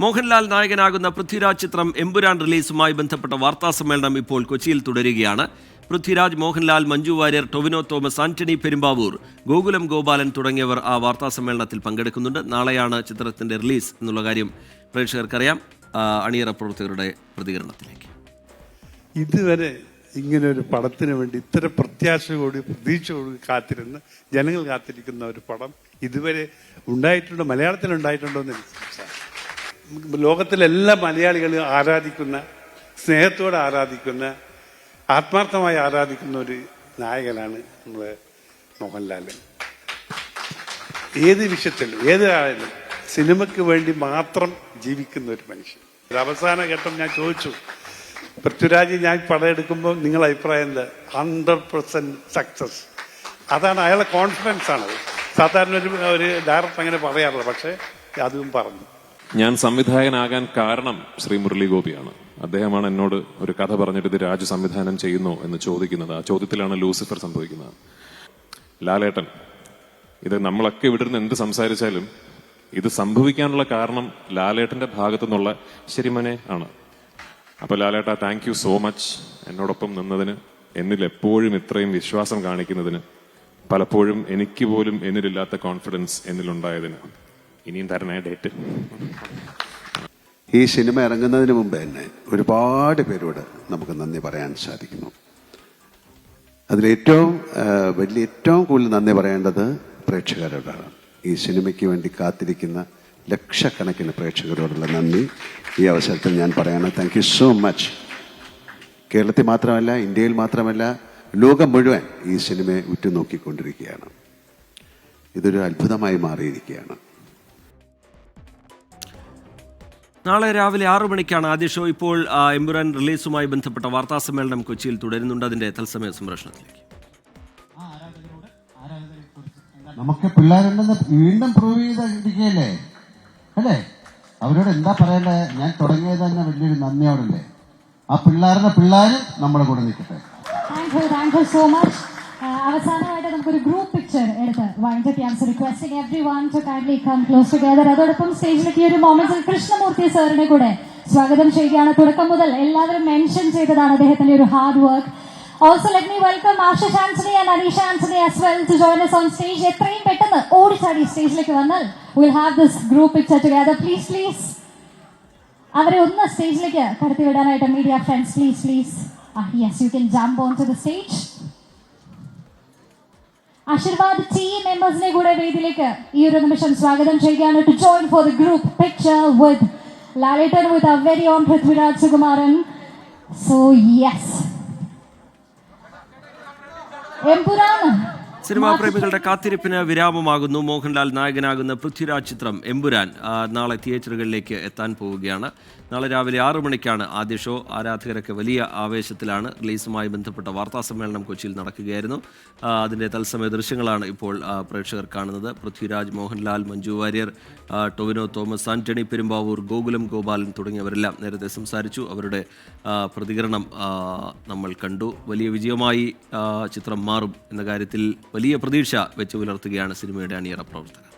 മോഹൻലാൽ നായകനാകുന്ന പൃഥ്വിരാജ് ചിത്രം എമ്പുരാൻ റിലീസുമായി ബന്ധപ്പെട്ട വാർത്താസമ്മേളനം ഇപ്പോൾ കൊച്ചിയിൽ തുടരുകയാണ്. പൃഥ്വിരാജ്, മോഹൻലാൽ, മഞ്ജു വാര്യർ, ടൊവിനോ തോമസ്, ആന്റണി പെരുമ്പാവൂർ, ഗോകുലം ഗോപാലൻ തുടങ്ങിയവർ ആ വാർത്താസമ്മേളനത്തിൽ പങ്കെടുക്കുന്നുണ്ട്. നാളെയാണ് ചിത്രത്തിന്റെ റിലീസ് എന്നുള്ള കാര്യം പ്രേക്ഷകർക്കറിയാം. അണിയറ പ്രവർത്തകരുടെ പ്രതികരണത്തിലേക്ക്. ഇതുവരെ ഇങ്ങനെ ഒരു പടത്തിന് വേണ്ടി ഇത്ര പ്രത്യാശയോട് പ്രതീക്ഷയോട് കാത്തിരുന്ന് ജനങ്ങൾ കാത്തിരിക്കുന്ന ഒരു പടം ഇതുവരെ ഉണ്ടായിട്ടുണ്ടോ, മലയാളത്തിലുണ്ടായിട്ടുണ്ടോ എന്ന് എനിക്ക് ലോകത്തിലെ എല്ലാ മലയാളികളും ആരാധിക്കുന്ന, സ്നേഹത്തോടെ ആരാധിക്കുന്ന, ആത്മാർത്ഥമായി ആരാധിക്കുന്ന ഒരു നായകനാണ് നമ്മളെ മോഹൻലാൽ. ഏത് വിഷയത്തിലും ഏതായാലും സിനിമയ്ക്ക് വേണ്ടി മാത്രം ജീവിക്കുന്ന ഒരു മനുഷ്യൻ. അവസാന ഘട്ടം ഞാൻ ചോദിച്ചു, പൃഥ്വിരാജ് ഞാൻ പടം എടുക്കുമ്പോൾ നിങ്ങളുടെ അഭിപ്രായം എന്താ? 100% സക്സസ്. അതാണ് അയാളെ കോൺഫിഡൻസ് ആണ്. സാധാരണ ഒരു ഡയറക്ടർ അങ്ങനെ പറയാറില്ല, പക്ഷെ അതും പറഞ്ഞു. ഞാൻ സംവിധായകനാകാൻ കാരണം ശ്രീ മുരളി ഗോപിയാണ്. അദ്ദേഹമാണ് എന്നോട് ഒരു കഥ പറഞ്ഞിട്ട് ഇത് രാജു സംവിധാനം ചെയ്യുന്നു എന്ന് ചോദിക്കുന്നത്. ആ ചോദ്യത്തിലാണ് ലൂസിഫർ സംഭവിക്കുന്നത്. ലാലേട്ടൻ, ഇത് നമ്മളൊക്കെ ഇവിടെ നിന്ന് എന്ത് സംസാരിച്ചാലും ഇത് സംഭവിക്കാനുള്ള കാരണം ലാലേട്ടന്റെ ഭാഗത്തു നിന്നുള്ള ശരിമനെ ആണ്. അപ്പൊ ലാലേട്ട, താങ്ക് യു സോ മച്ച് എന്നോടൊപ്പം നിന്നതിന്, എന്നിൽ എപ്പോഴും ഇത്രയും വിശ്വാസം കാണിക്കുന്നതിന്, പലപ്പോഴും എനിക്ക് പോലും എന്നിലില്ലാത്ത കോൺഫിഡൻസ് എന്നിലുണ്ടായതിന്. ഇനിയും തരണേ ഡേറ്റ്. ഈ സിനിമ ഇറങ്ങുന്നതിന് മുമ്പ് തന്നെ ഒരുപാട് പേരോട് നമുക്ക് നന്ദി പറയാൻ സാധിക്കുന്നു. അതിലേറ്റവും ഏറ്റവും കൂടുതൽ നന്ദി പറയേണ്ടത് പ്രേക്ഷകരോടാണ്. ഈ സിനിമയ്ക്ക് വേണ്ടി കാത്തിരിക്കുന്ന ലക്ഷക്കണക്കിന് പ്രേക്ഷകരോടുള്ള നന്ദി ഈ അവസരത്തിൽ ഞാൻ പറയാണ്. Thank you so much. കേരളത്തിൽ മാത്രമല്ല, ഇന്ത്യയിൽ മാത്രമല്ല, ലോകം മുഴുവൻ ഈ സിനിമയെ ഉറ്റുനോക്കിക്കൊണ്ടിരിക്കുകയാണ്. ഇതൊരു അത്ഭുതമായി മാറിയിരിക്കുകയാണ്. നാളെ രാവിലെ 6 മണിക്കാണ് ആദ്യ ഷോ. ഇപ്പോൾ എമ്പുരാൻ റിലീസുമായി ബന്ധപ്പെട്ട വാർത്താസമ്മേളനം കൊച്ചിയിൽ തുടരുന്നുണ്ട്. അതിന്റെ തത്സമയ സംപ്രേഷണത്തിലേക്ക്. നമുക്ക് പിള്ളേരുണ്ടെന്ന് വീണ്ടും പ്രൂവ് ചെയ്തിരിക്കുകയല്ലേ അല്ലേ? അവരോട് എന്താ പറയണ്ടേ? ഞാൻ തുടങ്ങിയത് തന്നെ വലിയൊരു നന്ദിയോടല്ലേ. ആ പിള്ളേരും നമ്മുടെ കൂടെ നിൽക്കട്ടെ. Thank you so much. അവസാനമായിട്ട് നമുക്കൊരു ഗ്രൂപ്പ് പിക്ചർ എടുത്ത് വൈൻഡപ്പ് ചെയ്യാം. So requesting everyone to kindly come close together. അതോടൊപ്പം സ്റ്റേജിലേക്ക് ഈ ഒരു മൊമെന്റിൽ കൃഷ്ണമൂർത്തി സാറിനെ കൂടെ സ്വാഗതം ചെയ്യുകയാണ്. തുടക്കം മുതൽ എല്ലാവരും മെൻഷൻ ചെയ്തതാണ് അദ്ദേഹത്തിന്റെ ഒരു hard work. Also let me welcome Ashish Anthony and Anisha Anthony as well to join us on stage. എത്രയും പെട്ടെന്ന് ഓടിച്ചാടി സ്റ്റേജിലേക്ക് വന്നാൽ we'll have this group picture together. Please അവരെ ഒന്ന് സ്റ്റേജിലേക്ക് കടത്തി വിടാനായിട്ട് media friends please. Yes, you can jump onto the stage. Aashirvad team മെമ്പേഴ്സിനെ കൂടെ വേദിയിലേക്ക് ഈ ഒരു നിമിഷം സ്വാഗതം ചെയ്യുകയാണ്. To join for the group picture with Laletan with our very own Prithviraj Sukumaran. So yes. Cinema പ്രേമികളുടെ കാത്തിരിപ്പിന് വിരാമമാകുന്നു. മോഹൻലാൽ നായകനാകുന്ന പൃഥ്വിരാജ് ചിത്രം എമ്പുരാൻ നാളെ തിയേറ്ററുകളിലേക്ക് എത്താൻ പോവുകയാണ്. നാളെ രാവിലെ 6 മണിക്കാണ് ആദ്യ ഷോ. ആരാധകരൊക്കെ വലിയ ആവേശത്തിലാണ്. റിലീസുമായി ബന്ധപ്പെട്ട വാർത്താസമ്മേളനം കൊച്ചിയിൽ നടക്കുകയായിരുന്നു. അതിൻ്റെ തത്സമയ ദൃശ്യങ്ങളാണ് ഇപ്പോൾ പ്രേക്ഷകർ കാണുന്നത്. പൃഥ്വിരാജ്, മോഹൻലാൽ, മഞ്ജു വാര്യർ, ടൊവിനോ തോമസ്, ആന്റണി പെരുമ്പാവൂർ, ഗോകുലം ഗോപാലൻ തുടങ്ങിയവരെല്ലാം നേരത്തെ സംസാരിച്ചു. അവരുടെ പ്രതികരണം നമ്മൾ കണ്ടു. വലിയ വിജയമായി ചിത്രം മാറും എന്ന കാര്യത്തിൽ വലിയ പ്രതീക്ഷ വെച്ച് പുലർത്തുകയാണ് സിനിമയുടെ അണിയറ പ്രവർത്തകർ.